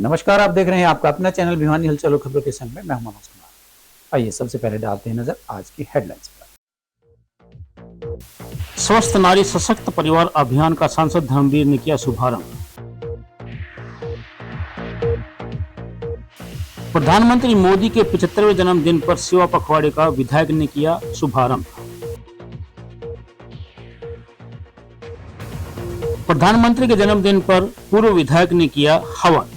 नमस्कार, आप देख रहे हैं आपका अपना चैनल भिवानी हलचल खबरों के संग में मैं मनोज कुमार। आइए सबसे पहले डालते हैं नजर आज की हेडलाइंस पर। स्वस्थ नारी सशक्त परिवार अभियान का सांसद धर्मवीर ने किया शुभारंभ। प्रधानमंत्री मोदी के 75वें जन्मदिन पर सेवा पखवाड़े का विधायक ने किया शुभारंभ। प्रधानमंत्री के जन्मदिन पर पूर्व विधायक ने किया हवन।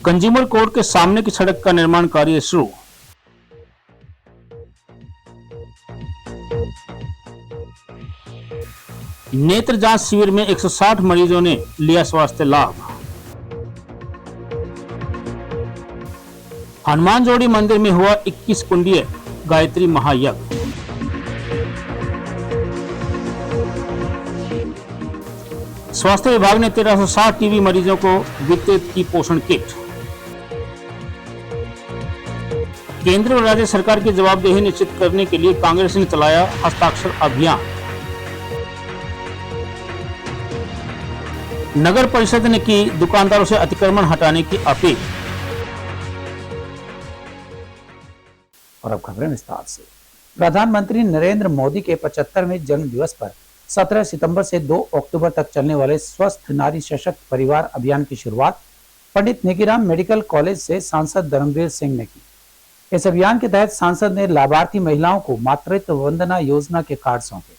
कंज्यूमर कोर्ट के सामने की सड़क का निर्माण कार्य शुरू। नेत्र जांच शिविर में 160 मरीजों ने लिया स्वास्थ्य लाभ। हनुमान जोड़ी मंदिर में हुआ 21 कुंडीय गायत्री महायज्ञ। स्वास्थ्य विभाग ने 1360 टीबी मरीजों को वितरित की पोषण किट। केंद्र और राज्य सरकार की जवाबदेही निश्चित करने के लिए कांग्रेस ने चलाया हस्ताक्षर अभियान। नगर परिषद ने की दुकानदारों से अतिक्रमण हटाने की अपील। और अब खबरें विस्तार से। प्रधानमंत्री नरेंद्र मोदी के 75वें जन्म दिवस पर 17 सितंबर से 2 अक्टूबर तक चलने वाले स्वस्थ नारी सशक्त परिवार अभियान की शुरुआत पंडित नेकीराम मेडिकल कॉलेज से सांसद धर्मवीर सिंह ने की। इस अभियान के तहत सांसद ने लाभार्थी महिलाओं को मातृत्व वंदना योजना के कार्ड सौंपे।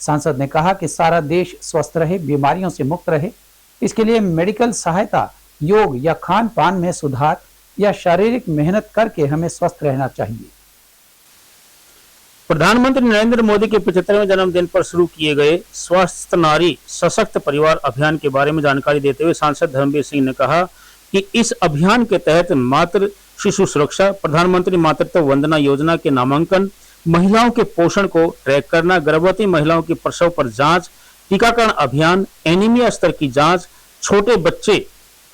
सांसद ने कहा कि सारा देश स्वस्थ रहे, बीमारियों से मुक्त रहे, इसके लिए मेडिकल सहायता, योग या खान पान में सुधार या शारीरिक मेहनत करके हमें स्वस्थ रहना चाहिए। प्रधानमंत्री नरेंद्र मोदी के 75वें जन्मदिन पर शुरू किए गए स्वस्थ नारी सशक्त परिवार अभियान के बारे में जानकारी देते हुए सांसद धर्मवीर सिंह ने कहा कि इस अभियान के तहत मातृ शिशु सुरक्षा, प्रधानमंत्री मातृत्व वंदना योजना के नामांकन, महिलाओं के पोषण को ट्रैक करना, गर्भवती महिलाओं की प्रसव पर जांच, टीकाकरण अभियान, एनीमिया स्तर की जांच, छोटे बच्चे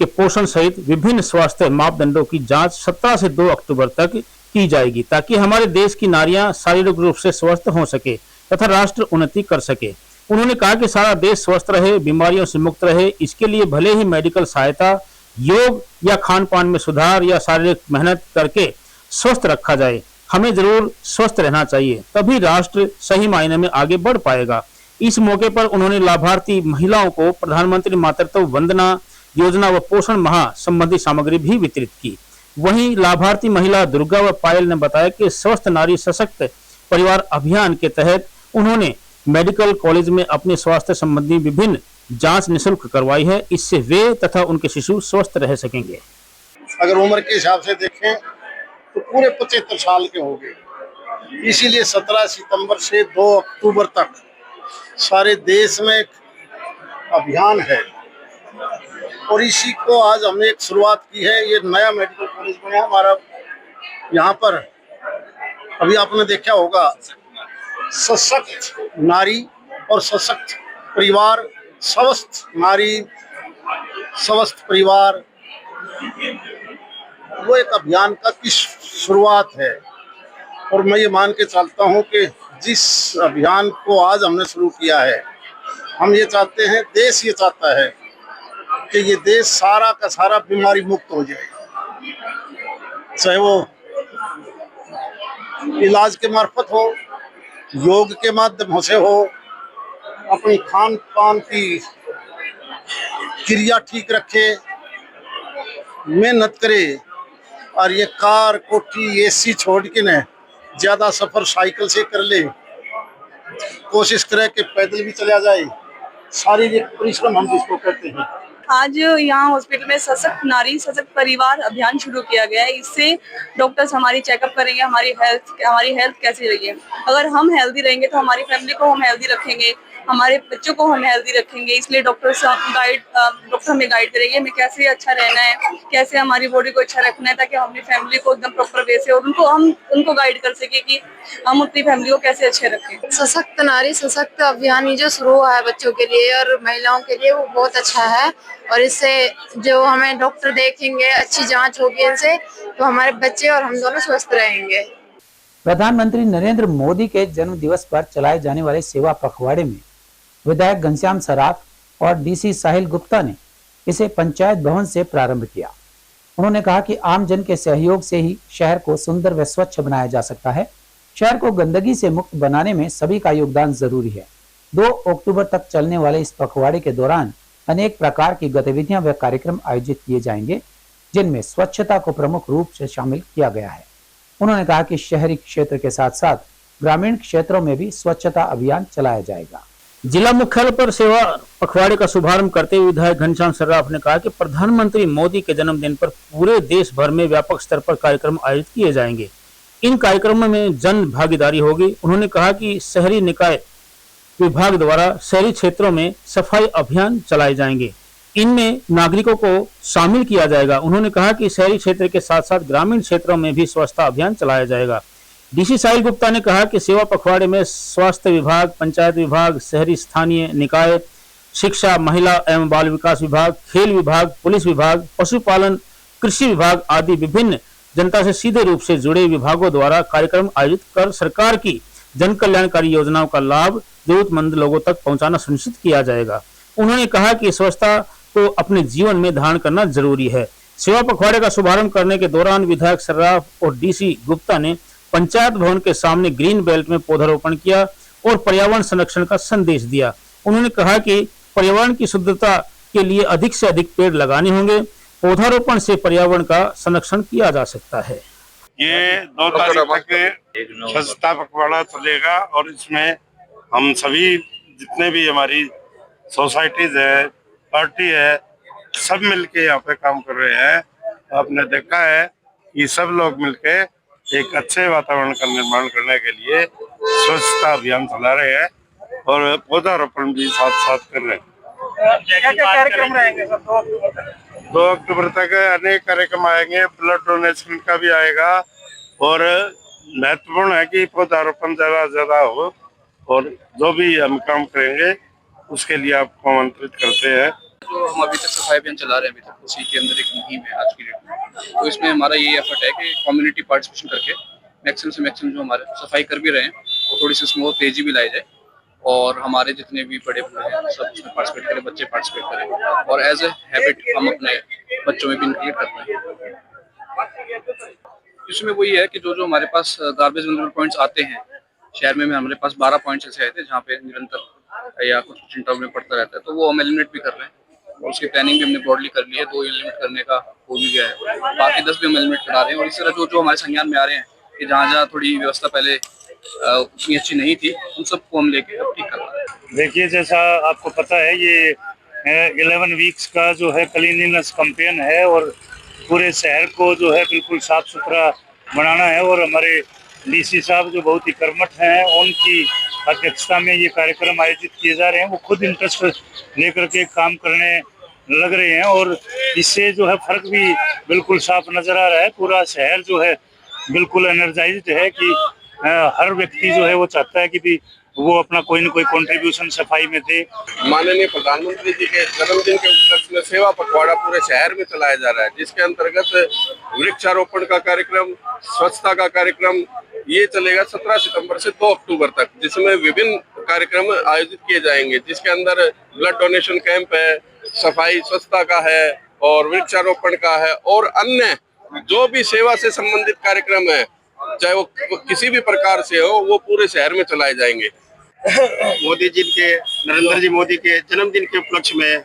के पोषण सहित विभिन्न स्वास्थ्य मापदंडों की जांच 17 से 2 अक्टूबर तक की जाएगी, ताकि हमारे देश की नारियां शारीरिक रूप से स्वस्थ हो सके तथा राष्ट्र उन्नति कर सके। उन्होंने कहा कि सारा देश स्वस्थ रहे, बीमारियों से मुक्त रहे, इसके लिए भले ही मेडिकल सहायता, योग या खान पान में सुधार या शारीरिक मेहनत करके स्वस्थ रखा जाए, हमें जरूर स्वस्थ रहना चाहिए, तभी राष्ट्र सही मायने में आगे बढ़ पाएगा। इस मौके पर उन्होंने लाभार्थी महिलाओं को प्रधानमंत्री मातृत्व वंदना योजना व पोषण माह संबंधी सामग्री भी वितरित की। वहीं लाभार्थी महिला दुर्गा व पायल ने बताया कि स्वस्थ नारी सशक्त परिवार अभियान के तहत उन्होंने मेडिकल कॉलेज में अपने स्वास्थ्य संबंधी विभिन्न जांच निःशुल्क करवाई है, इससे वे तथा उनके शिशु स्वस्थ रह सकेंगे। अगर उम्र के हिसाब से देखें तो पूरे 75 साल के होंगे, इसीलिए 17 सितंबर से 2 अक्टूबर तक सारे देश में एक अभियान है और इसी को आज हमने एक शुरुआत की है। ये नया मेडिकल कॉलेज में है हमारा, यहाँ पर अभी आपने देखा होगा सशक्त नारी और सशक्त परिवार, स्वस्थ नारी स्वस्थ परिवार, वो एक अभियान का की शुरुआत है। और मैं ये मान के चलता हूँ कि जिस अभियान को आज हमने शुरू किया है, हम ये चाहते हैं, देश ये चाहता है कि ये देश सारा का सारा बीमारी मुक्त हो जाए, चाहे वो इलाज के मार्फत हो, योग के माध्यम से हो, अपनी खान पान की क्रिया ठीक रखे, मेहनत करे और ये कार कोठी एसी छोड़ के न ज्यादा सफर साइकिल से कर ले, कोशिश करे कि पैदल भी चला जाए, शारीरिक परिश्रम हम जिसको कहते हैं। आज यहाँ हॉस्पिटल में सशक्त नारी सशक्त परिवार अभियान शुरू किया गया है। इससे डॉक्टर्स हमारी चेकअप करेंगे, हमारी हेल्थ कैसी रही है। अगर हम हेल्दी रहेंगे तो हमारी फैमिली को हम हेल्दी रखेंगे, हमारे बच्चों को हम हेल्दी रखेंगे। इसलिए डॉक्टर हमें गाइड करेंगे हमें कैसे अच्छा रहना है, कैसे हमारी बॉडी को अच्छा रखना है, ताकि हम अपनी फैमिली को एकदम प्रॉपर वे से और उनको गाइड कर सके कि हम अपनी फैमिली को कैसे अच्छे रखें। सशक्त नारी सशक्त अभियान ये जो शुरू हुआ है बच्चों के लिए और महिलाओं के लिए, वो बहुत अच्छा है। और इससे जो हमें डॉक्टर देखेंगे, अच्छी जांच होगी इनसे, तो हमारे बच्चे और हम दोनों स्वस्थ रहेंगे। प्रधानमंत्री नरेंद्र मोदी के जन्म दिवस पर चलाए जाने वाले सेवा पखवाड़े में विधायक घनश्याम सराफ, और डीसी साहिल गुप्ता ने इसे पंचायत भवन से प्रारंभ किया। उन्होंने कहा कि आम जन के सहयोग से ही शहर को सुंदर व स्वच्छ बनाया जा सकता है। शहर को गंदगी से मुक्त बनाने में सभी का योगदान जरूरी है। 2 अक्टूबर तक चलने वाले इस पखवाड़े के दौरान अनेक प्रकार की गतिविधियां व कार्यक्रम आयोजित किए जाएंगे, जिनमें स्वच्छता को प्रमुख रूप से शामिल किया गया है। उन्होंने कहा कि शहरी क्षेत्र के साथ साथ ग्रामीण क्षेत्रों में भी स्वच्छता अभियान चलाया जाएगा। जिला मुख्यालय पर सेवा पखवाड़े का शुभारंभ करते हुए विधायक घनश्याम सर्राफ ने कहा कि प्रधानमंत्री मोदी के जन्मदिन पर पूरे देश भर में व्यापक स्तर पर कार्यक्रम आयोजित किए जाएंगे। इन कार्यक्रमों में जन भागीदारी होगी। उन्होंने कहा कि शहरी निकाय विभाग द्वारा शहरी क्षेत्रों में सफाई अभियान चलाए जाएंगे। इनमें नागरिकों को शामिल किया जाएगा। उन्होंने कहा कि शहरी क्षेत्र के साथ साथ ग्रामीण क्षेत्रों में भी स्वच्छता अभियान चलाया जाएगा। डीसी साहिल गुप्ता ने कहा कि सेवा पखवाड़े में स्वास्थ्य विभाग, पंचायत विभाग, शहरी स्थानीय निकाय, शिक्षा, महिला एवं बाल विकास विभाग, खेल विभाग, पुलिस विभाग, पशुपालन, कृषि विभाग आदि विभिन्न जनता से सीधे रूप से जुड़े विभागों द्वारा कार्यक्रम आयोजित कर सरकार की जन कल्याणकारी योजनाओं का लाभ जरूरतमंद लोगों तक पहुंचाना सुनिश्चित किया जाएगा। उन्होंने कहा कि स्वच्छता को अपने जीवन में धारण करना जरूरी है। सेवा पखवाड़े का शुभारंभ करने के दौरान विधायक सर्राफ और डीसी गुप्ता ने पंचायत भवन के सामने ग्रीन बेल्ट में पौधारोपण किया और पर्यावरण संरक्षण का संदेश दिया। उन्होंने कहा कि पर्यावरण की शुद्धता के लिए अधिक से अधिक पेड़ लगाने होंगे। पौधारोपण से पर्यावरण का संरक्षण किया जा सकता है। ये 2 तारीख तक स्वच्छता पखवाड़ा चलेगा और इसमें हम सभी जितने भी हमारी सोसाइटीज है, पार्टी है, सब मिलके यहाँ पे काम कर रहे हैं। आपने देखा है कि सब लोग मिलके एक अच्छे वातावरण का निर्माण करने के लिए स्वच्छता अभियान चला रहे हैं और पौधारोपण भी साथ साथ कर रहे हैं। क्या कार्यक्रम रहेंगे सर 2 अक्टूबर तक अनेक कार्यक्रम आएंगे। ब्लड डोनेशन का भी आएगा और महत्वपूर्ण है कि पौधारोपण ज्यादा हो और जो भी हम काम करेंगे उसके लिए आपको आमंत्रित करते हैं। जो हम अभी तक सफाई अभियान चला रहे हैं अभी तक उसी के अंदर एक मुहिम है आज की डेट में। तो इसमें हमारा ये एफर्ट है कि कम्युनिटी पार्टिसिपेशन करके मैक्सिमम से मैक्सिमम जो हमारे सफाई कर भी रहे हैं और थोड़ी सी इसमें और तेजी भी लाई जाए और हमारे जितने भी बड़े बूढ़े हैं सब इसमें पार्टिसिपेट करें, बच्चे पार्टिसिपेट करें और एज ए हैबिट हम अपने बच्चों में भी इंक्लूड करते हैं। इसमें वही है कि जो हमारे पास गार्बेज मैनेजमेंट पॉइंट्स आते हैं शहर में हमारे पास 12 पॉइंट्स ऐसे आए थे जहाँ पे निरंतर या कुछ इंटरवल में पड़ता रहता है, तो वो हम एलिमिनेट भी कर रहे हैं और उसकी प्लानिंग भी हमने ब्रॉडली कर ली है। 2 एलिमिनेट करने का हो भी गया है, बाकी 10 भी हम एलिमिनेट करा रहे हैं। और इस तरह जो हमारे संज्ञान में आ रहे हैं कि जहाँ थोड़ी व्यवस्था पहले उतनी अच्छी नहीं थी उन सबको हम लेके अब ठीक कर रहे हैं। देखिए, जैसा आपको पता है ये 11 वीक्स का जो है क्लीनिनेस कैंपेन है और पूरे शहर को जो है बिल्कुल साफ सुथरा बनाना है और हमारे डीसी साहब जो बहुत ही कर्मठ हैं उनकी अध्यक्षता में ये कार्यक्रम आयोजित किए जा रहे हैं। वो खुद इंटरेस्ट लेकर के काम करने लग रहे हैं और इससे जो है फर्क भी बिल्कुल साफ नजर आ रहा है। पूरा शहर जो है बिल्कुल एनर्जाइज्ड है कि हर व्यक्ति जो है वो चाहता है कि वो अपना कोई न कोई कंट्रीब्यूशन सफाई में दे। माननीय प्रधानमंत्री जी के जन्मदिन के उपलक्ष्य में सेवा पखवाड़ा पूरे शहर में चलाया जा रहा है, जिसके अंतर्गत वृक्षारोपण का कार्यक्रम, स्वच्छता का कार्यक्रम ये चलेगा 17 सितंबर से 2 अक्टूबर तक, जिसमें विभिन्न कार्यक्रम आयोजित किए जाएंगे, जिसके अंदर ब्लड डोनेशन कैंप है, सफाई स्वच्छता का है और वृक्षारोपण का है और अन्य जो भी सेवा से संबंधित कार्यक्रम है चाहे वो किसी भी प्रकार से हो वो पूरे शहर में चलाए जाएंगे। मोदी जी के, नरेंद्र जी मोदी के जन्मदिन के उपलक्ष्य में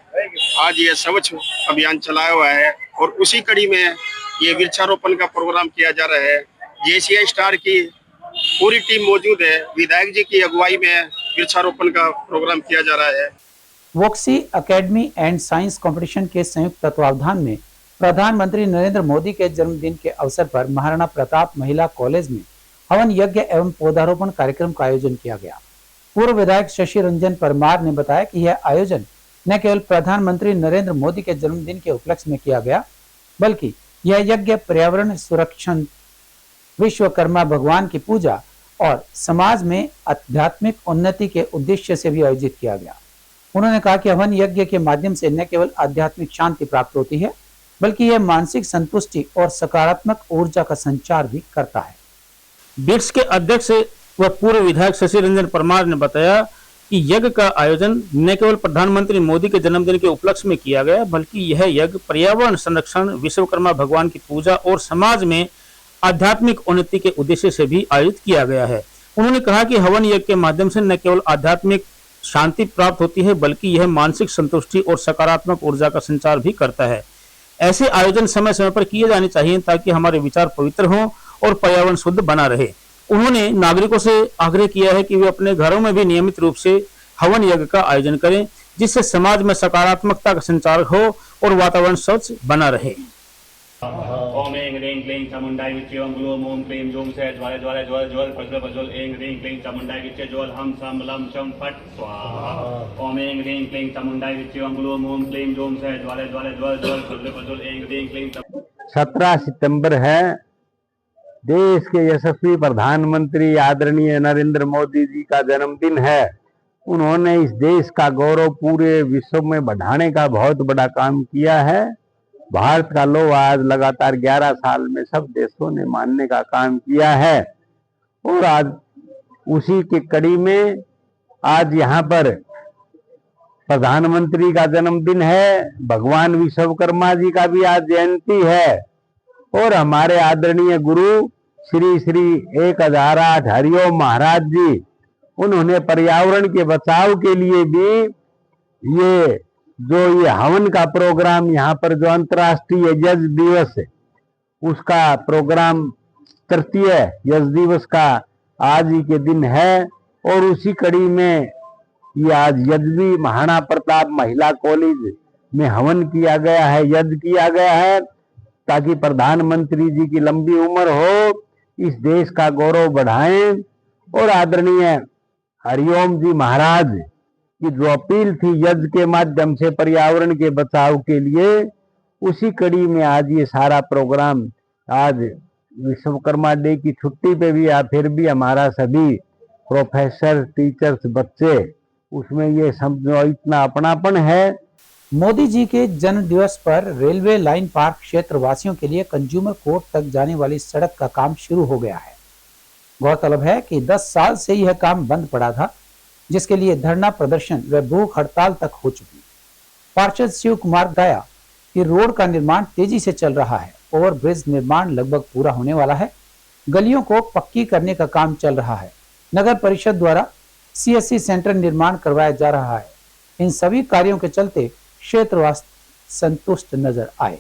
आज ये स्वच्छ अभियान चलाया हुआ है और उसी कड़ी में ये वृक्षारोपण का प्रोग्राम किया जा रहा है। जेसीआई स्टार की पूरी टीम मौजूद है, विधायक जी की अगुवाई में वृक्षारोपण का प्रोग्राम किया जा रहा है। वोक्सी एकेडमी एंड साइंस कंपटीशन के संयुक्त तत्वावधान में प्रधानमंत्री नरेंद्र मोदी के जन्मदिन के अवसर पर महाराणा प्रताप महिला कॉलेज में हवन यज्ञ एवं पौधारोपण कार्यक्रम का आयोजन किया गया। पूर्व विधायक शशि रंजन परमार ने बताया कि यह आयोजन न केवल प्रधानमंत्री नरेंद्र मोदी के जन्मदिन के उपलक्ष्य में किया गया, बल्कि यह यज्ञ पर्यावरण संरक्षण, विश्वकर्मा भगवान की पूजा और समाज में आध्यात्मिक उन्नति के उद्देश्य से भी आयोजित किया गया। उन्होंने कहा कि हवन यज्ञ के माध्यम से न केवल आध्यात्मिक शांति प्राप्त होती है, बल्कि यह मानसिक संतुष्टि और सकारात्मक ऊर्जा का संचार भी करता है। बिट्स के अध्यक्ष व पूर्व विधायक शशि रंजन परमार ने बताया कि यज्ञ का आयोजन न केवल प्रधानमंत्री मोदी के जन्मदिन के उपलक्ष्य में किया गया, बल्कि यह यज्ञ पर्यावरण संरक्षण, विश्वकर्मा भगवान की पूजा और समाज में आध्यात्मिक उन्नति के उद्देश्य से भी आयोजित किया गया है। उन्होंने कहा कि हवन यज्ञ के माध्यम से न केवल आध्यात्मिक शांति प्राप्त होती है, बल्कि यह मानसिक संतुष्टि और सकारात्मक ऊर्जा का संचार भी करता है। ऐसे आयोजन समय समय पर किए जाने चाहिए ताकि हमारे विचार पवित्र हों और पर्यावरण शुद्ध बना रहे। उन्होंने नागरिकों से आग्रह किया है कि वे अपने घरों में भी नियमित रूप से हवन यज्ञ का आयोजन करें, जिससे समाज में सकारात्मकता का संचार हो और वातावरण स्वच्छ बना रहे। ओम ऐं ह्रीं क्लीं चामुंडाय विच्चे ओम ग्लूम ओम क्लीं जूम से ज्वाले ज्वाले ज्वल ज्वल प्रज्वल प्रज्वल ऐं ह्रीं क्लीं चामुंडाय विच्चे ज्वल हम सम लम चम फट स्वाहा। ओम ऐं ह्रीं क्लीं चामुंडाय विच्चे ओम ग्लूम ओम क्लीं जूम से ज्वाले ज्वाले ज्वल ज्वल प्रज्वल प्रज्वल ऐं ह्रीं क्लीं। 17 सितंबर है, देश के यशस्वी प्रधानमंत्री आदरणीय नरेंद्र मोदी जी का जन्मदिन है। उन्होंने इस देश का गौरव पूरे विश्व में बढ़ाने का बहुत बड़ा काम किया है। भारत का लोग आज लगातार 11 साल में सब देशों ने मानने का काम किया है और आज उसी की कड़ी में आज यहाँ पर प्रधानमंत्री का जन्मदिन है, भगवान विश्वकर्मा जी का भी आज जयंती है और हमारे आदरणीय गुरु श्री श्री 1008 हरिओम महाराज जी, उन्होंने पर्यावरण के बचाव के लिए भी ये हवन का प्रोग्राम यहाँ पर जो अंतर्राष्ट्रीय यज्ञ दिवस है उसका प्रोग्राम तृतीय यज्ञ दिवस का आज ही के दिन है और उसी कड़ी में ये आज यज्ञ महाराणा प्रताप महिला कॉलेज में हवन किया गया है, यज्ञ किया गया है ताकि प्रधानमंत्री जी की लंबी उम्र हो, इस देश का गौरव बढ़ाएं और आदरणीय हरिओम जी महाराज की जो अपील थी यज्ञ के माध्यम से पर्यावरण के बचाव के लिए, उसी कड़ी में आज ये सारा प्रोग्राम, आज विश्वकर्मा डे की छुट्टी पे भी फिर भी हमारा सभी प्रोफेसर, टीचर्स, बच्चे उसमें ये समझो इतना अपनापन है। मोदी जी के जन्म दिवस पर रेलवे लाइन पार्क क्षेत्र वासियों के लिए कंज्यूमर कोर्ट तक जाने वाली सड़क का काम शुरू हो गया है। गौरतलब है कि 10 साल से यह काम बंद पड़ा था, जिसके लिए धरना प्रदर्शन व भूख हड़ताल तक हो चुकी। पार्षद शिव कुमार बताया कि रोड का निर्माण तेजी से चल रहा है, ओवरब्रिज निर्माण लगभग पूरा होने वाला है, गलियों को पक्की करने का काम चल रहा है, नगर परिषद द्वारा CSC सेंटर निर्माण करवाया जा रहा है। इन सभी कार्यों के चलते क्षेत्रवासी संतुष्ट नजर आए।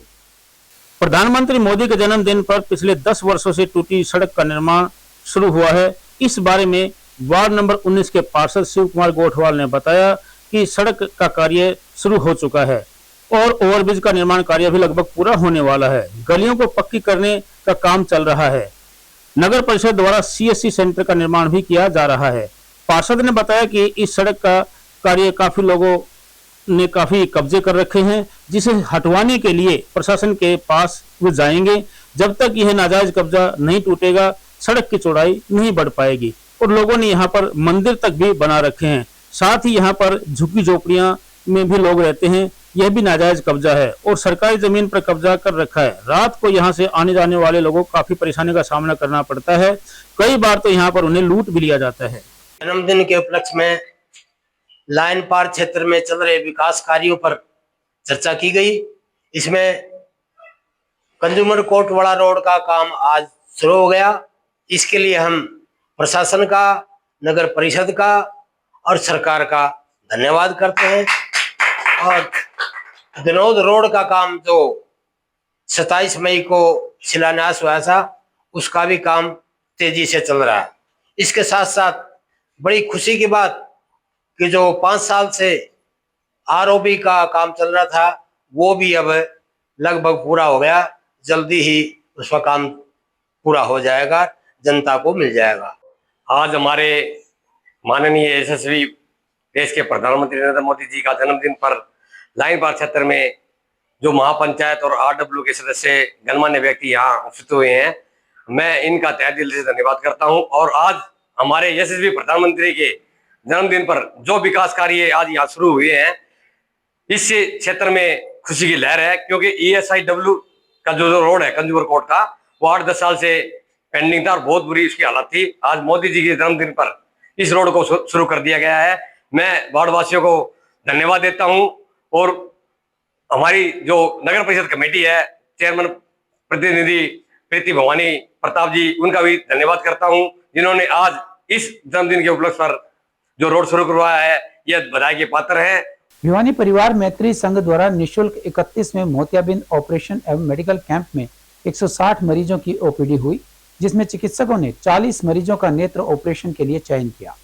प्रधानमंत्री मोदी के जन्मदिन पर पिछले 10 वर्षों से टूटी सड़क का निर्माण शुरू हुआ है। इस बारे में वार्ड नंबर 19 के पार्षद शिव कुमार गोठवाल ने बताया कि सड़क का कार्य शुरू हो चुका है और ओवरब्रिज का निर्माण कार्य भी लगभग पूरा होने वाला है। गलियों को पक्की करने का काम चल रहा है। नगर परिषद द्वारा CSC सेंटर का निर्माण भी किया जा रहा है। पार्षद ने बताया कि इस सड़क का कार्य काफी लोगों ने काफी कब्जे कर रखे हैं, जिसे हटवाने के लिए प्रशासन के पास वो जाएंगे। जब तक यह नाजायज कब्जा नहीं टूटेगा, सड़क की चौड़ाई नहीं बढ़ पाएगी और लोगों ने यहाँ पर मंदिर तक भी बना रखे हैं। साथ ही यहाँ पर झुग्गी झोपड़ियां में भी लोग रहते हैं, यह भी नाजायज कब्जा है और सरकारी जमीन पर कब्जा कर रखा है। रात को यहाँ से आने जाने वाले लोगों को काफी परेशानी का सामना करना पड़ता है। कई बार तो यहाँ पर उन्हें लूट भी लिया जाता है। जन्मदिन के उपलक्ष्य में लाइन पार्क क्षेत्र में चल रहे विकास कार्यों पर चर्चा की गई। इसमें कंज्यूमर कोर्ट वाला रोड का काम आज शुरू हो गया। इसके लिए हम प्रशासन का, नगर परिषद का और सरकार का धन्यवाद करते हैं। और विनोद रोड का काम जो 27 मई को शिलान्यास हुआ था, उसका भी काम तेजी से चल रहा है। इसके साथ साथ बड़ी खुशी की बात कि जो 5 साल से ROB का काम चल रहा था, वो भी अब लगभग पूरा हो गया। जल्दी ही उसका काम पूरा हो जाएगा, जनता को मिल जाएगा। आज हमारे माननीय यशस्वी देश के प्रधानमंत्री नरेंद्र मोदी जी का जन्मदिन पर लाइन पार्क क्षेत्र में जो महापंचायत और RW के सदस्य गणमान्य व्यक्ति यहाँ उपस्थित हुए हैं, मैं इनका तहे दिल से धन्यवाद करता हूँ। और आज हमारे यशस्वी प्रधानमंत्री के जन्मदिन पर जो विकास कार्य आज यहाँ शुरू हुए हैं, इस क्षेत्र में खुशी की लहर है, क्योंकि ESIW का जो रोड है कंज्यूमर कोर्ट का, वो 8-10 साल से पेंडिंग था और बहुत बुरी उसकी हालत थी। आज मोदी जी के जन्मदिन पर इस रोड को शुरू कर दिया गया है। मैं वार्ड वासियों को धन्यवाद देता हूं और हमारी जो नगर परिषद कमेटी है, चेयरमैन प्रतिनिधि प्रीति भवानी प्रताप जी, उनका भी धन्यवाद करता हूं, जिन्होंने आज इस जन्मदिन के उपलक्ष्य पर जो रोड शुरू करवाया है, यह बधाई के पात्र है। भिवानी परिवार मैत्री संघ द्वारा निःशुल्क 31वें मोतियाबिंद ऑपरेशन एवं मेडिकल कैंप में 160 मरीजों की ओपीडी हुई, जिसमें चिकित्सकों ने 40 मरीजों का नेत्र ऑपरेशन के लिए चयन किया।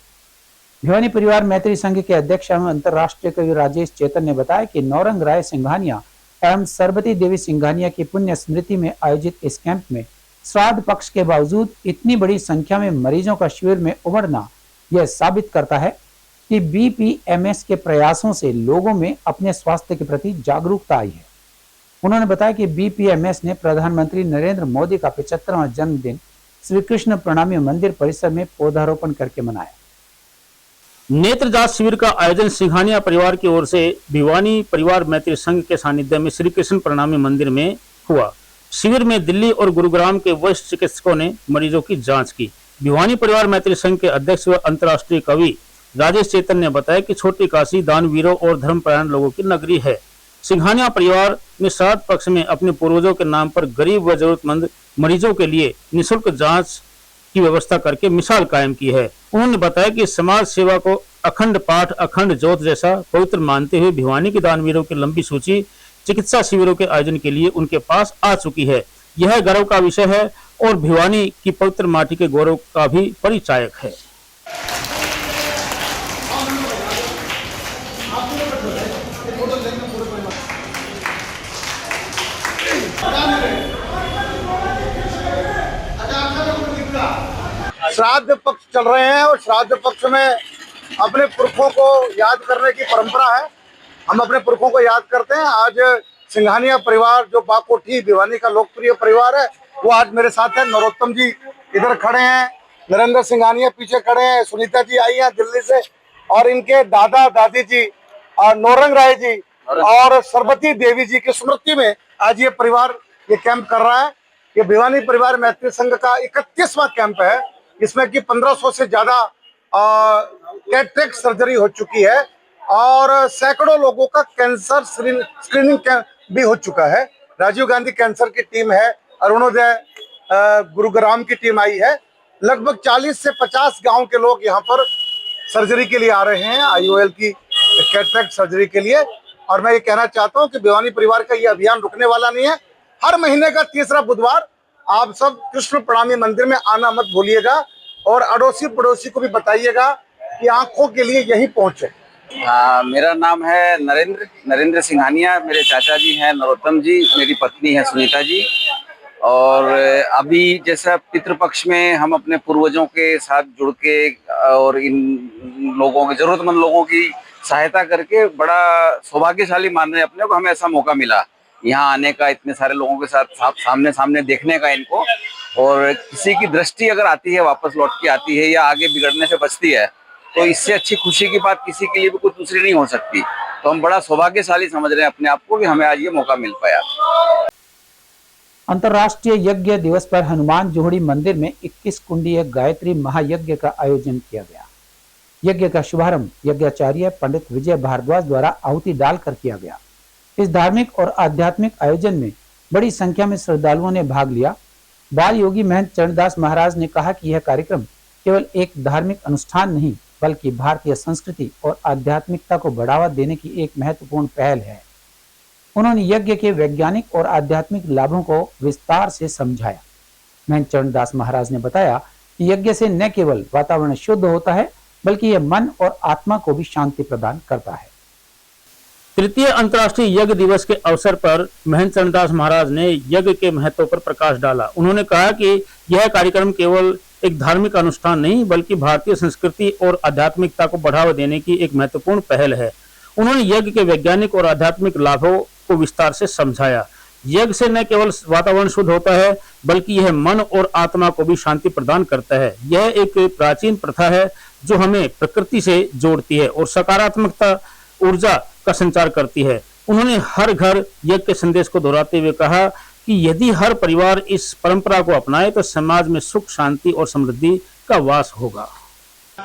भिवानी परिवार मैत्री संघ के अध्यक्ष एवं अंतर्राष्ट्रीय कवि राजेश चेतन ने बताया कि नौरंग राय सिंघानिया एवं सरबती देवी सिंघानिया की पुण्य स्मृति में आयोजित इस कैंप में श्राद्ध पक्ष के बावजूद इतनी बड़ी संख्या में मरीजों का शिविर में उमड़ना यह साबित करता है कि बीपीएमएस के प्रयासों से लोगों में अपने स्वास्थ्य के प्रति जागरूकता आई है। उन्होंने बताया कि बीपीएमएस ने प्रधानमंत्री नरेंद्र मोदी का 75वां जन्मदिन श्री कृष्ण प्रणामी मंदिर परिसर में पौधारोपण करके मनाया। नेत्र जांच शिविर का आयोजन सिंघानिया परिवार की ओर से भिवानी परिवार मैत्री संघ के सानिध्य में श्री कृष्ण प्रणामी मंदिर में हुआ। शिविर में दिल्ली और गुरुग्राम के वरिष्ठ चिकित्सकों ने मरीजों की जांच की। भिवानी परिवार मैत्री संघ के अध्यक्ष व अंतर्राष्ट्रीय कवि राजेश चेतन ने बताया कि छोटी काशी दानवीरों और धर्मपरायण लोगों की नगरी है। सिंघानिया परिवार ने श्राद्ध पक्ष में अपने पूर्वजों के नाम पर गरीब व जरूरतमंद मरीजों के लिए निःशुल्क जांच की व्यवस्था करके मिसाल कायम की है। उन्होंने बताया कि समाज सेवा को अखंड पाठ अखंड ज्योत जैसा पवित्र मानते हुए भिवानी के दानवीरों की लंबी सूची चिकित्सा शिविरों के आयोजन के लिए उनके पास आ चुकी है। यह गर्व का विषय है और भिवानी की पवित्र माटी के गौरव का भी परिचायक है। श्राद्ध पक्ष चल रहे हैं और श्राद्ध पक्ष में अपने पुरखों को याद करने की परंपरा है। हम अपने पुरखों को याद करते हैं। आज सिंघानिया परिवार जो बाकोठी भिवानी का लोकप्रिय परिवार है, वो आज मेरे साथ है। नरोत्तम जी इधर खड़े हैं, नरेंद्र सिंघानिया पीछे खड़े हैं, सुनीता जी आई हैं दिल्ली से, और इनके दादा दादी जी और नौरंग राय जी और सरबती देवी जी की स्मृति में आज ये परिवार ये कैंप कर रहा है। ये भिवानी परिवार मैत्री संघ का 31वां कैंप है। इसमें कि 1500 से ज्यादा कैटरेक्ट सर्जरी हो चुकी है और सैकड़ों लोगों का कैंसर स्क्रीनिंग कैंप भी हो चुका है। राजीव गांधी कैंसर की टीम है, अरुणोदय गुरुग्राम की टीम आई है। लगभग 40 से 50 गांव के लोग यहाँ पर सर्जरी के लिए आ रहे हैं, आईओएल की कैटरेक्ट सर्जरी के लिए। और मैं ये कहना चाहता हूँ कि भिवानी परिवार का ये अभियान रुकने वाला नहीं है। हर महीने का तीसरा बुधवार आप सब कृष्ण प्रणामी मंदिर में आना मत भूलिएगा और अड़ोसी पड़ोसी को भी बताइएगा कि आंखों के लिए यही पहुंचे। मेरा नाम है नरेंद्र सिंघानिया। मेरे चाचा जी हैं नरोत्तम जी, मेरी पत्नी है सुनीता जी। और अभी जैसा पितृपक्ष में हम अपने पूर्वजों के साथ जुड़ के और इन लोगों के जरूरतमंद लोगों की सहायता करके बड़ा सौभाग्यशाली मान रहे हैं अपने को। हमें ऐसा मौका मिला यहाँ आने का, इतने सारे लोगों के साथ सामने देखने का इनको। और किसी की दृष्टि अगर आती है, वापस लौट के आती है या आगे बिगड़ने से बचती है, तो इससे अच्छी खुशी की बात किसी के लिए भी कुछ दूसरी नहीं हो सकती। तो हम बड़ा सौभाग्यशाली समझ रहे हैं अपने आप को कि हमें आज ये मौका मिल पाया। अंतर्राष्ट्रीय यज्ञ दिवस पर हनुमान जोहड़ी मंदिर में 21 कुंडीय गायत्री महायज्ञ का आयोजन किया गया। यज्ञ का शुभारंभ यज्ञाचार्य पंडित विजय भारद्वाज द्वारा आहुति डालकर किया गया। इस धार्मिक और आध्यात्मिक आयोजन में बड़ी संख्या में श्रद्धालुओं ने भाग लिया। बाल योगी महंत चरणदास महाराज ने कहा कि यह कार्यक्रम केवल एक धार्मिक अनुष्ठान नहीं, बल्कि भारतीय संस्कृति और आध्यात्मिकता को बढ़ावा देने की एक महत्वपूर्ण पहल है। उन्होंने यज्ञ के वैज्ञानिक और आध्यात्मिक लाभों को विस्तार से समझाया। महंत चरणदास महाराज ने बताया कि यज्ञ से न केवल वातावरण शुद्ध होता है, बल्कि यह मन और आत्मा को भी शांति प्रदान करता है। तृतीय अंतर्राष्ट्रीय यज्ञ दिवस के अवसर पर महंत चरणदास महाराज ने यज्ञ के महत्व पर प्रकाश डाला। उन्होंने कहा कि यह कार्यक्रम केवल एक धार्मिक अनुष्ठान नहीं, बल्कि भारतीय संस्कृति और आध्यात्मिकता को बढ़ावा देने की एक महत्वपूर्ण पहल है। उन्होंने यज्ञ के वैज्ञानिक और आध्यात्मिक लाभों को विस्तार से समझाया। यज्ञ से न केवल वातावरण शुद्ध होता है, बल्कि यह मन और आत्मा को भी शांति प्रदान करता है। यह एक प्राचीन प्रथा है जो हमें प्रकृति से जोड़ती है और सकारात्मकता ऊर्जा का संचार करती है। उन्होंने हर घर यज्ञ के संदेश को दोहराते हुए कहा कि यदि हर परिवार इस परंपरा को अपनाए तो समाज में सुख, शांति और समृद्धि का वास होगा। आज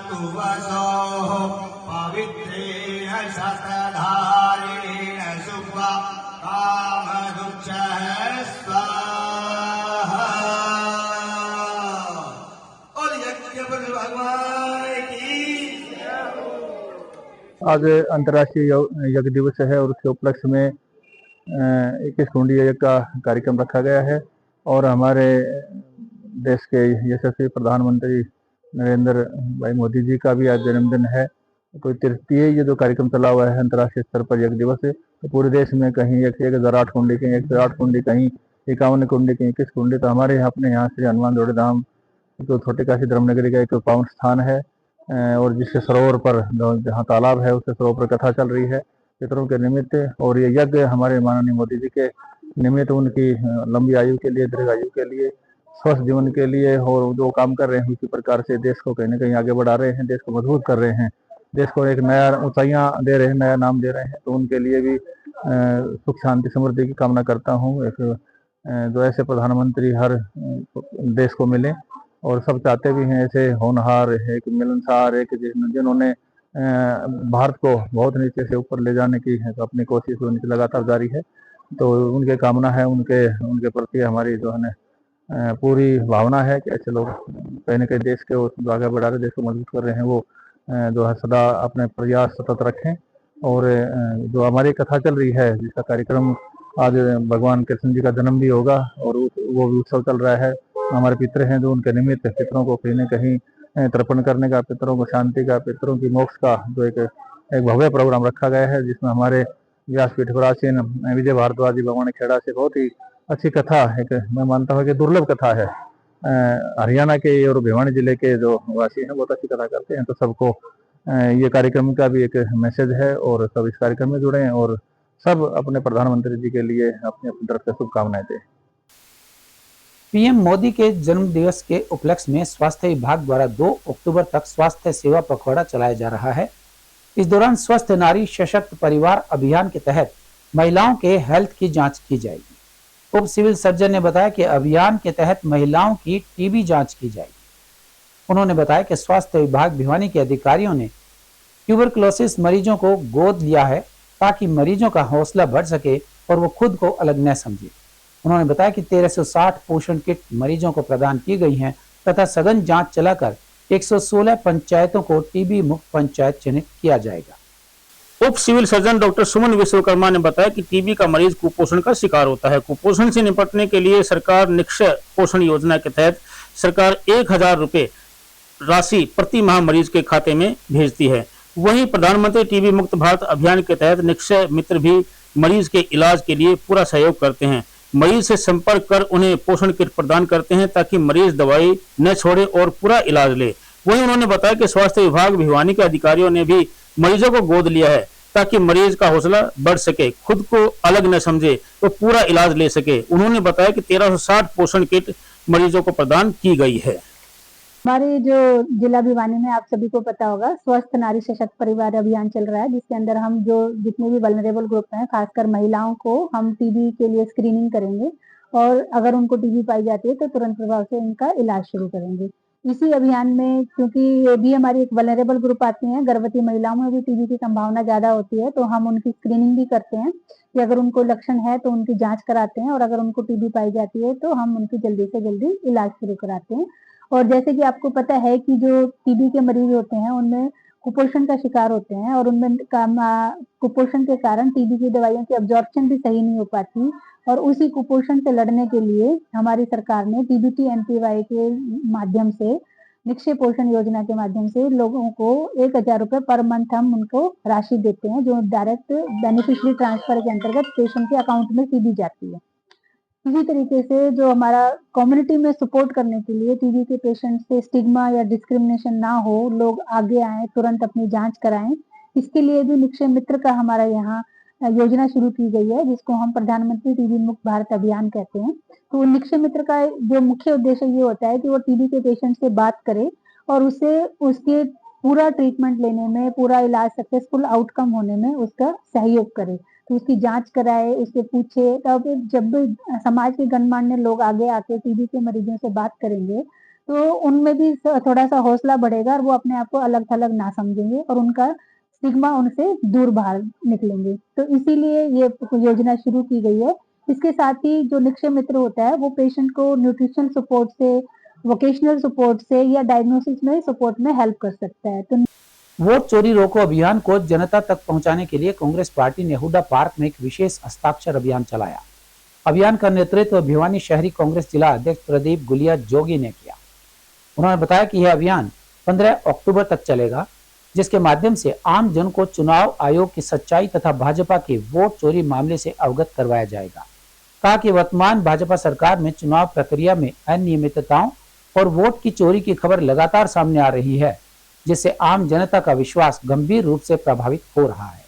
अंतर्राष्ट्रीय योग दिवस है और उसके उपलक्ष्य में 21 कुंडी यज्ञ का कार्यक्रम रखा गया है और हमारे देश के यशस्वी प्रधानमंत्री नरेंद्र भाई मोदी जी का भी आज जन्मदिन है। तो तृतीय ये जो कार्यक्रम चला हुआ है अंतर्राष्ट्रीय स्तर पर यज्ञ दिवस है, तो पूरे देश में कहीं 1008 कुंडी, कहीं 108 कुंडी, कहीं 51 कुंडी, कहीं 21 कुंडी। तो हमारे अपने यहाँ श्री हनुमान जोड़े धाम जो छोटे काशी धर्मनगरी का एक पावन स्थान है और जिसके सरोवर पर जहाँ तालाब है उसके सरोवर पर कथा चल रही है पितरों के निमित्त। और ये यज्ञ हमारे माननीय मोदी जी के निमित्त उनकी लंबी आयु के लिए, दीर्घ आयु के लिए, स्वस्थ जीवन के लिए और जो काम कर रहे हैं उसी प्रकार से देश को कहीं ना कहीं आगे बढ़ा रहे हैं, देश को मजबूत कर रहे हैं, देश को एक नया ऊंचाइयां दे रहे हैं, नया नाम दे रहे हैं। तो उनके लिए भी सुख शांति समृद्धि की कामना करता हूँ। एक जो ऐसे प्रधानमंत्री हर देश को मिले और सब चाहते भी हैं ऐसे होनहार, एक मिलनसार, एक जिन्होंने भारत को बहुत नीचे से ऊपर ले जाने की अपनी कोशिश उनकी लगातार जारी है। तो उनके कामना है, उनके प्रति हमारी जो है पूरी भावना है कि ऐसे लोग कहीं ना कहीं देश के जो आगे बढ़ा रहे, देश को मजबूत कर रहे हैं, वो जो है सदा अपने प्रयास सतत रखें। और जो हमारी कथा चल रही है जिसका कार्यक्रम आज भगवान कृष्ण जी का जन्म भी होगा और वो भी उत्सव चल रहा है। हमारे पितर हैं जो उनके निमित्त पितरों को कहीं न कहीं तर्पण करने का, पितरों को शांति का, पितरों की मोक्ष का जो एक भव्य प्रोग्राम रखा गया है, जिसमें हमारे व्यासपीठ पर आसीन विजय भारद्वाज जी भगवान खेड़ा से बहुत ही अच्छी कथा, एक मैं मानता हूँ कि दुर्लभ कथा है। हरियाणा के और भिवानी जिले के जो वासी हैं बहुत अच्छी कथा करते हैं। तो सबको ये कार्यक्रम का भी एक मैसेज है और सब इस कार्यक्रम में जुड़े हैं और सब अपने प्रधानमंत्री जी के लिए अपनी अपनी तरफ से शुभकामनाएं दें। पीएम मोदी के जन्म दिवस के उपलक्ष्य में स्वास्थ्य विभाग द्वारा 2 अक्टूबर तक स्वास्थ्य सेवा पखवाड़ा चलाया जा रहा है। इस दौरान स्वस्थ नारी सशक्त परिवार अभियान के तहत महिलाओं के हेल्थ की जांच की जाएगी। उप सिविल सर्जन ने बताया कि अभियान के तहत महिलाओं की टीबी जांच की जाएगी। उन्होंने बताया कि स्वास्थ्य विभाग भिवानी के अधिकारियों ने ट्यूबरकुलोसिस मरीजों को गोद लिया है ताकि मरीजों का हौसला बढ़ सके और वो खुद को अलग न समझे। उन्होंने बताया कि 1360 पोषण किट मरीजों को प्रदान की गई हैं तथा सघन जांच चलाकर 116 पंचायतों को टीबी मुक्त पंचायत चिन्हित किया जाएगा। उप सिविल सर्जन डॉक्टर सुमन विश्वकर्मा ने बताया कि टीबी का मरीज कुपोषण का शिकार होता है। कुपोषण से निपटने के लिए सरकार निक्षय पोषण योजना के तहत सरकार 1000 रुपए राशि प्रति माह मरीज के खाते में भेजती है। वहीं प्रधानमंत्री टीबी मुक्त भारत अभियान के तहत निक्षय मित्र भी मरीज के इलाज के लिए पूरा सहयोग करते हैं। मरीज से संपर्क कर उन्हें पोषण किट प्रदान करते हैं ताकि मरीज दवाई न छोड़े और पूरा इलाज ले। वहीं उन्होंने बताया कि स्वास्थ्य विभाग भिवानी के अधिकारियों ने भी मरीजों को गोद लिया है ताकि मरीज का हौसला बढ़ सके, खुद को अलग न समझे तो पूरा इलाज ले सके। उन्होंने बताया कि 1360 पोषण किट मरीजों को प्रदान की गई है। हमारे जो जिला भिवानी में आप सभी को पता होगा स्वस्थ नारी सशक्त परिवार अभियान चल रहा है, जिसके अंदर हम जो जितने भी वल्नरेबल ग्रुप हैं, खासकर महिलाओं को हम टीबी के लिए स्क्रीनिंग करेंगे और अगर उनको टीबी पाई जाती है तो तुरंत प्रभाव से इनका इलाज शुरू करेंगे। इसी अभियान में क्योंकि ये भी हमारी एक वल्नरेबल ग्रुप आती हैं, गर्भवती महिलाओं में भी टीबी की संभावना ज्यादा होती है, तो हम उनकी स्क्रीनिंग भी करते हैं कि अगर उनको लक्षण है तो उनकी जांच कराते हैं और अगर उनको टीबी पाई जाती है तो हम उनकी जल्दी से जल्दी इलाज शुरू कराते हैं। और जैसे कि आपको पता है कि जो टीबी के मरीज होते हैं उनमें कुपोषण का शिकार होते हैं और उनमें कुपोषण के कारण टीबी की दवाइयों की अब्जॉर्प्शन भी सही नहीं हो पाती और उसी कुपोषण से लड़ने के लिए हमारी सरकार ने टीबीटी एनपीवाई के माध्यम से निक्षय पोषण योजना के माध्यम से लोगों को 1000 रुपए पर मंथ हम उनको राशि देते हैं जो डायरेक्ट बेनिफिशियरी ट्रांसफर के अंतर्गत पेशेंट के अकाउंट में सीधी जाती है। इसी तरीके से जो हमारा कम्युनिटी में सपोर्ट करने के लिए टीबी के पेशेंट से स्टिग्मा या डिस्क्रिमिनेशन ना हो, लोग आगे आए, तुरंत अपनी जांच कराएं, इसके लिए भी निक्षय मित्र का हमारा यहाँ योजना शुरू की गई है जिसको हम प्रधानमंत्री टीबी मुक्त भारत अभियान कहते हैं। तो निक्षय मित्र का जो मुख्य उद्देश्य ये होता है कि वो टीबी के पेशेंट से बात करे और उसे उसके पूरा ट्रीटमेंट लेने में, पूरा इलाज सक्सेसफुल आउटकम होने में उसका सहयोग करे, तो उसकी जांच कराए, उससे पूछे। तब जब समाज के गणमान्य लोग आगे आके टीबी के मरीजों से बात करेंगे तो उनमें भी थोड़ा सा हौसला बढ़ेगा और वो अपने आप को अलग थलग ना समझेंगे और उनका स्टिग्मा उनसे दूर बाहर निकलेंगे। तो इसीलिए ये योजना शुरू की गई है। इसके साथ ही जो निक्षय मित्र होता है वो पेशेंट को न्यूट्रिशनल सपोर्ट से, वोकेशनल सपोर्ट से या डायग्नोसिस में सपोर्ट में हेल्प कर सकता है। तो वोट चोरी रोको अभियान को जनता तक पहुंचाने के लिए कांग्रेस पार्टी ने हुड्डा पार्क में एक विशेष हस्ताक्षर अभियान चलाया। अभियान का नेतृत्व भिवानी शहरी कांग्रेस जिला अध्यक्ष प्रदीप गुलिया जोगी ने किया। उन्होंने बताया कि यह अभियान 15 अक्टूबर तक चलेगा, जिसके माध्यम से आम जन को चुनाव आयोग की सच्चाई तथा भाजपा के वोट चोरी मामले से अवगत करवाया जाएगा। कहा कि वर्तमान भाजपा सरकार में चुनाव प्रक्रिया में अनियमितताओं और वोट की चोरी की खबर लगातार सामने आ रही है, जिससे आम जनता का विश्वास गंभीर रूप से प्रभावित हो रहा है।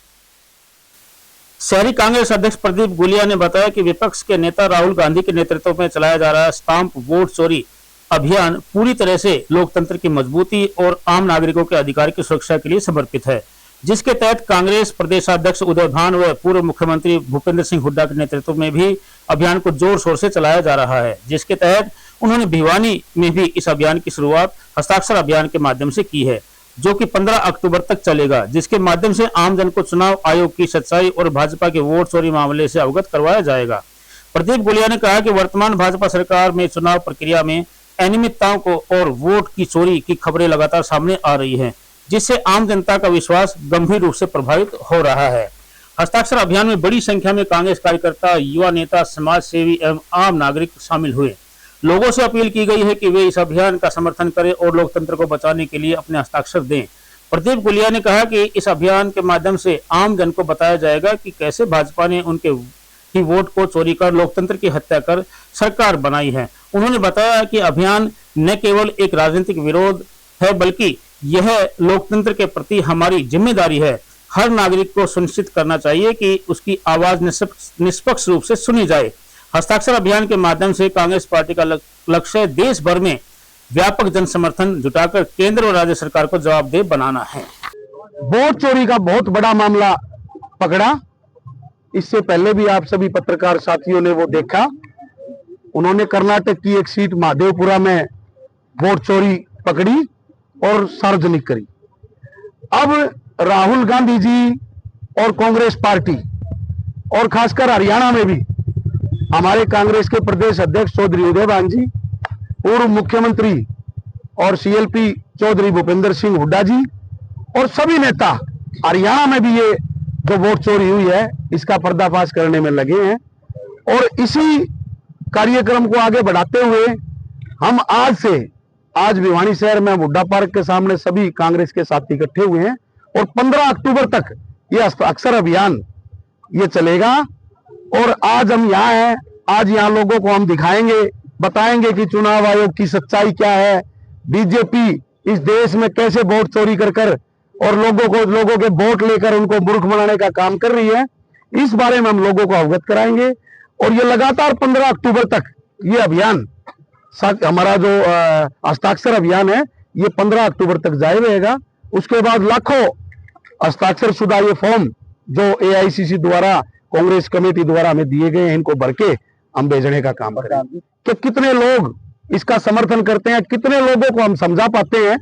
शहरी कांग्रेस अध्यक्ष प्रदीप गुलिया ने बताया कि विपक्ष के नेता राहुल गांधी के नेतृत्व में चलाया जा रहा स्टाम्प वोट चोरी अभियान पूरी तरह से लोकतंत्र की मजबूती और आम नागरिकों के अधिकार की सुरक्षा के लिए समर्पित है, जिसके तहत कांग्रेस प्रदेशाध्यक्ष उदय भान व पूर्व मुख्यमंत्री भूपेंद्र सिंह हुड्डा के नेतृत्व में भी अभियान को जोर शोर से चलाया जा रहा है, जिसके तहत उन्होंने भिवानी में भी इस अभियान की शुरुआत हस्ताक्षर अभियान के माध्यम से की है, जो कि 15 अक्टूबर तक चलेगा, जिसके माध्यम से आम जन को चुनाव आयोग की सच्चाई और भाजपा के वोट चोरी मामले से अवगत करवाया जाएगा। प्रदीप गुलिया ने कहा कि वर्तमान भाजपा सरकार में चुनाव प्रक्रिया में अनियमितताओं को और वोट की चोरी की खबरें लगातार सामने आ रही हैं, जिससे आम जनता का विश्वास गंभीर रूप से प्रभावित हो रहा है। हस्ताक्षर अभियान में बड़ी संख्या में कांग्रेस कार्यकर्ता, युवा नेता, समाज सेवी एवं आम नागरिक शामिल हुए। लोगों से अपील की गई है कि वे इस अभियान का समर्थन करें और लोकतंत्र को बचाने के लिए अपने हस्ताक्षर दें। प्रदीप गुलिया ने कहा कि इस अभियान के माध्यम से आम जन को बताया जाएगा कि कैसे भाजपा ने उनके ही वोट को चोरी कर लोकतंत्र की हत्या कर सरकार बनाई है। उन्होंने बताया कि अभियान न केवल एक राजनीतिक विरोध है, बल्कि यह लोकतंत्र के प्रति हमारी जिम्मेदारी है। हर नागरिक को सुनिश्चित करना चाहिए कि उसकी आवाज निष्पक्ष रूप से सुनी जाए। हस्ताक्षर अभियान के माध्यम से कांग्रेस पार्टी का लक्ष्य देश भर में व्यापक जन समर्थन जुटाकर केंद्र और राज्य सरकार को जवाबदेह बनाना है। वोट चोरी का बहुत बड़ा मामला पकड़ा। इससे पहले भी आप सभी पत्रकार साथियों ने वो देखा। उन्होंने कर्नाटक की एक सीट महादेवपुरा में वोट चोरी पकड़ी और सार्वजनिक करी। अब राहुल गांधी जी और कांग्रेस पार्टी और खासकर हरियाणा में भी हमारे कांग्रेस के प्रदेश अध्यक्ष चौधरी उदय भान जी, पूर्व मुख्यमंत्री और सीएलपी चौधरी भूपेंद्र सिंह हुड्डा जी और सभी नेता हरियाणा में भी ये जो वोट चोरी हुई है इसका पर्दाफाश करने में लगे हैं। और इसी कार्यक्रम को आगे बढ़ाते हुए हम आज भिवानी शहर में हुड्डा पार्क के सामने सभी कांग्रेस के साथी इकट्ठे हुए हैं और 15 अक्टूबर तक ये हस्ताक्षर अभियान ये चलेगा। और आज हम यहाँ हैं, आज यहाँ लोगों को हम दिखाएंगे, बताएंगे कि चुनाव आयोग की सच्चाई क्या है, बीजेपी इस देश में कैसे वोट चोरी कर और लोगों के वोट लेकर उनको मूर्ख बनाने का काम कर रही है। इस बारे में हम लोगों को अवगत कराएंगे और ये लगातार 15 अक्टूबर तक ये अभियान, हमारा जो हस्ताक्षर अभियान है ये 15 अक्टूबर तक जारी रहेगा। उसके बाद लाखों हस्ताक्षर शुदा ये फॉर्म जो एआईसीसी द्वारा, कांग्रेस कमेटी द्वारा हमें दिए गए हैं, इनको भर के हम भेजने का काम करेंगे। कि कितने लोग इसका समर्थन करते हैं, कितने लोगों को हम समझा पाते हैं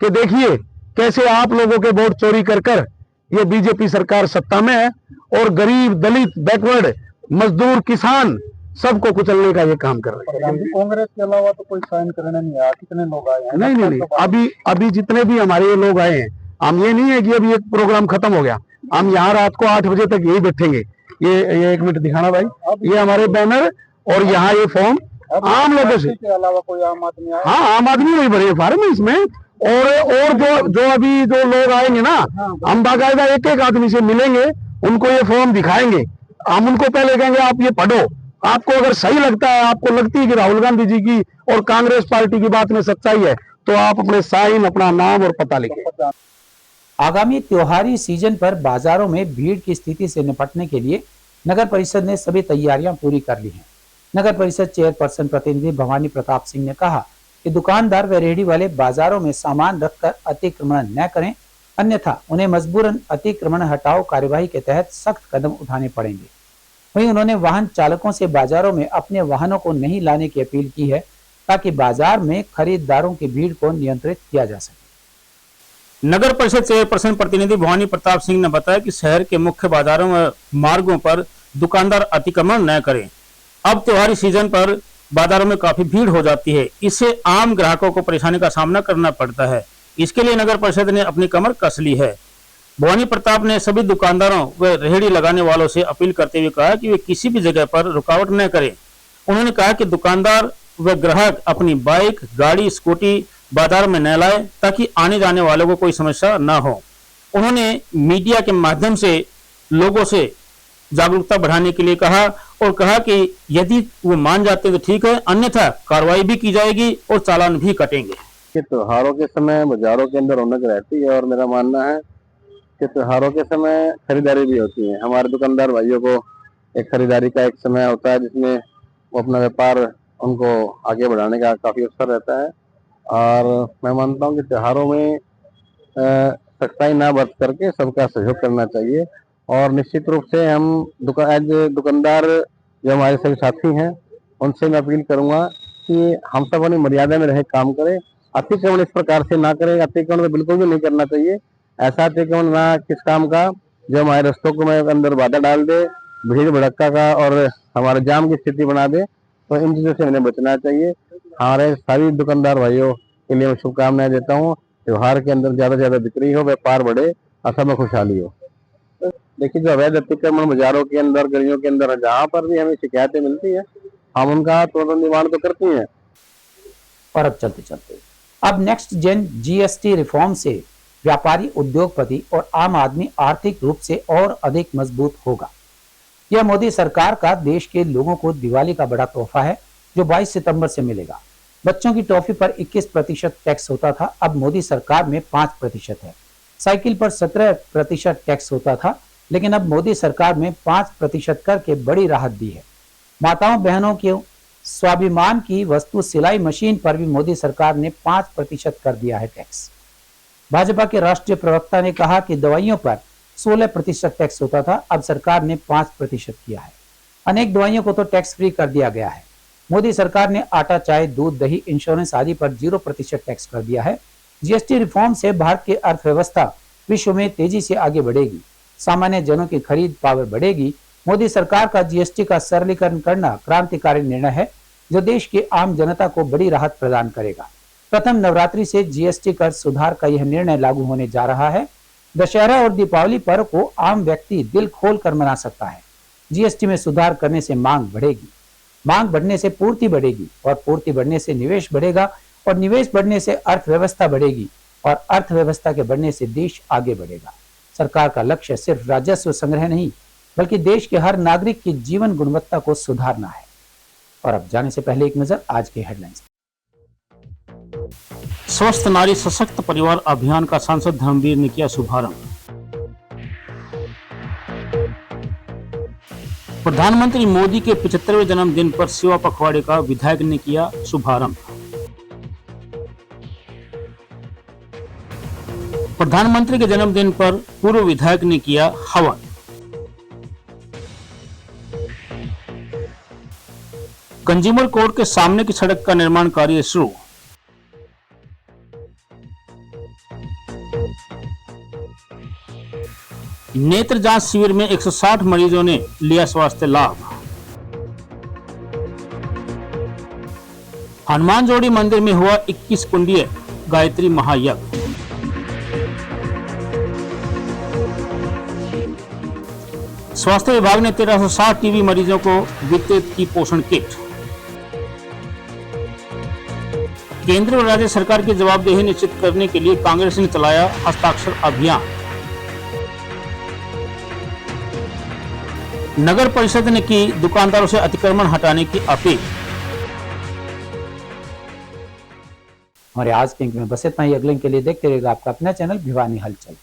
कि देखिए कैसे आप लोगों के वोट चोरी कर ये बीजेपी सरकार सत्ता में है और गरीब, दलित, बैकवर्ड, मजदूर, किसान सबको कुचलने का ये काम कर रहे हैं। कांग्रेस के अलावा तो कोई साइन करने नहीं आया। कितने लोग आए हैं? नहीं, अभी जितने भी हमारे ये लोग आए हैं, हम ये नहीं है कि अभी एक प्रोग्राम खत्म हो गया, हम यहाँ रात को 8 बजे तक यही बैठेंगे। ये 1 मिनट दिखाना भाई, ये हमारे बैनर और यहाँ ये फॉर्म आम लोगों से के अलावा कोई आम आदमी आया? हाँ, आम आदमी नहीं भरे फॉर्म है इसमें। और जो अभी जो लोग आएंगे ना, हम बाकायदा एक आदमी से मिलेंगे, उनको ये फॉर्म दिखाएंगे। हम उनको पहले कहेंगे आप ये पढ़ो, आपको अगर सही लगता है, आपको लगती है कि राहुल गांधी जी की और कांग्रेस पार्टी की बात में सच्चाई है, तो आप अपने साइन, अपना नाम और पता लिखें। आगामी त्योहारी सीजन पर बाजारों में भीड़ की स्थिति से निपटने के लिए नगर परिषद ने सभी तैयारियां पूरी कर ली हैं। नगर परिषद चेयरपर्सन प्रतिनिधि भवानी प्रताप सिंह ने कहा कि दुकानदार व रेहड़ी वाले बाजारों में सामान रखकर अतिक्रमण न करें, अन्यथा उन्हें मजबूरन अतिक्रमण हटाओ कार्यवाही के तहत सख्त कदम उठाने पड़ेंगे। वहीं उन्होंने वाहन चालकों से बाजारों में अपने वाहनों को नहीं लाने की अपील की है, ताकि बाजार में खरीदारों की भीड़ को नियंत्रित किया जा सके। नगर परिषद चेयरपर्सन प्रतिनिधि भवानी प्रताप सिंह ने बताया कि शहर के मुख्य बाजारों व मार्गों पर दुकानदार अतिक्रमण न करें। अब त्योहारी सीजन पर बाजारों में काफी भीड़ हो जाती है, इससे आम ग्राहकों को परेशानी का सामना करना पड़ता है। इसके लिए नगर परिषद ने अपनी कमर कस ली है। भवानी प्रताप ने सभी दुकानदारों व रेहड़ी लगाने वालों से अपील करते हुए कहा कि वे किसी भी जगह पर रुकावट न करें। उन्होंने कहा कि दुकानदार व ग्राहक अपनी बाइक, गाड़ी, स्कूटी बाजार में न लाए ताकि आने जाने वालों को कोई समस्या न हो। उन्होंने मीडिया के माध्यम से लोगों से जागरूकता बढ़ाने के लिए कहा और कहा कि यदि वो मान जाते हैं तो ठीक है, अन्यथा कार्रवाई भी की जाएगी और चालान भी कटेंगे। कि त्योहारों के समय बाजारों के अंदर रौनक रहती है और मेरा मानना है कि त्योहारों के समय खरीदारी भी होती है। हमारे दुकानदार भाइयों को एक खरीदारी का एक समय होता है जिसमें वो अपना व्यापार उनको आगे बढ़ाने का काफी अवसर रहता है और मैं मानता हूँ कि त्योहारों में सख्ताई ना बरत करके सबका सहयोग करना चाहिए और निश्चित रूप से हम दुकानदार जो हमारे सभी साथी हैं उनसे मैं अपील करूंगा कि हम सब अपनी मर्यादा में रहे काम करें। अतिक्रमण इस प्रकार से ना करें, अतिक्रमण तो बिल्कुल भी नहीं करना चाहिए। ऐसा अतिक्रमण ना किस काम का जो हमारे रास्तों को में अंदर बाधा डाल दे, भीड़ भड़क्का का और हमारे जाम की स्थिति बना दे, तो इन चीजों से हमें बचना चाहिए। हमारे सभी दुकानदार भाइयों के लिए मैं शुभकामनाएं देता हूँ। त्योहार के अंदर ज्यादा से ज्यादा बिक्री हो, व्यापार बढ़े और सब में खुशहाली हो। देखिए, जो अवैध अतिक्रमण बाजारों के अंदर, गलियों के अंदर जहाँ पर भी हमें शिकायतें मिलती है हम उनका तुरंत निवारण तो करते हैं। और अब चलते चलते अब नेक्स्ट जेन जीएसटी रिफॉर्म से व्यापारी, उद्योगपति और आम आदमी आर्थिक रूप से और अधिक मजबूत होगा। यह मोदी सरकार का देश के लोगों को दिवाली का बड़ा तोहफा है जो 22 सितंबर से मिलेगा। बच्चों की टॉफी पर 21% टैक्स होता था, अब मोदी सरकार में 5% है। साइकिल पर 17% टैक्स होता था, लेकिन अब मोदी सरकार में 5% कर के बड़ी राहत दी है। माताओं बहनों के स्वाभिमान की वस्तु सिलाई मशीन पर भी मोदी सरकार ने 5% कर दिया है टैक्स। भाजपा के राष्ट्रीय प्रवक्ता ने कहा कि दवाइयों पर 16% टैक्स होता था, अब सरकार ने 5% किया है। अनेक दवाइयों को तो टैक्स फ्री कर दिया गया है। मोदी सरकार ने आटा, चाय, दूध, दही, इंश्योरेंस आदि पर 0% टैक्स कर दिया है। जीएसटी रिफॉर्म से भारत की अर्थव्यवस्था विश्व में तेजी से आगे बढ़ेगी, सामान्य जनों की खरीद पावर बढ़ेगी। मोदी सरकार का जीएसटी का सरलीकरण करना क्रांतिकारी निर्णय है जो देश की आम जनता को बड़ी राहत प्रदान करेगा। प्रथम नवरात्रि से जीएसटी कर सुधार का यह निर्णय लागू होने जा रहा है। दशहरा और दीपावली पर्व को आम व्यक्ति दिल खोल कर मना सकता है। जीएसटी में सुधार करने से मांग बढ़ेगी, मांग बढ़ने से पूर्ति बढ़ेगी और पूर्ति बढ़ने से निवेश बढ़ेगा और निवेश बढ़ने से अर्थव्यवस्था बढ़ेगी और अर्थव्यवस्था के बढ़ने से देश आगे बढ़ेगा। सरकार का लक्ष्य सिर्फ राजस्व संग्रह नहीं बल्कि देश के हर नागरिक की जीवन गुणवत्ता को सुधारना है। और अब जाने से पहले एक नजर आज के हेडलाइंस। स्वस्थ नारी सशक्त परिवार अभियान का सांसद धर्मवीर ने किया शुभारंभ। प्रधानमंत्री मोदी के 75वें जन्मदिन पर सेवा पखवाड़े का विधायक ने किया शुभारंभ। प्रधानमंत्री के जन्मदिन पर पूर्व विधायक ने किया हवन। कंज्यूमर कोर्ट के सामने की सड़क का निर्माण कार्य शुरू। नेत्र जांच शिविर में 160 मरीजों ने लिया स्वास्थ्य लाभ। हनुमान जोड़ी मंदिर में हुआ 21 कुंडीय गायत्री महायज्ञ। स्वास्थ्य विभाग ने 1360 टीबी मरीजों को वितरित की पोषण किट। केंद्र और राज्य सरकार की जवाबदेही निश्चित करने के लिए कांग्रेस ने चलाया हस्ताक्षर अभियान। नगर परिषद ने की दुकानदारों से अतिक्रमण हटाने की अपील। हमारे आज के अंक में बस इतना ही। अगले अंक के लिए देखते रहिएगा आपका अपना चैनल भिवानी हलचल।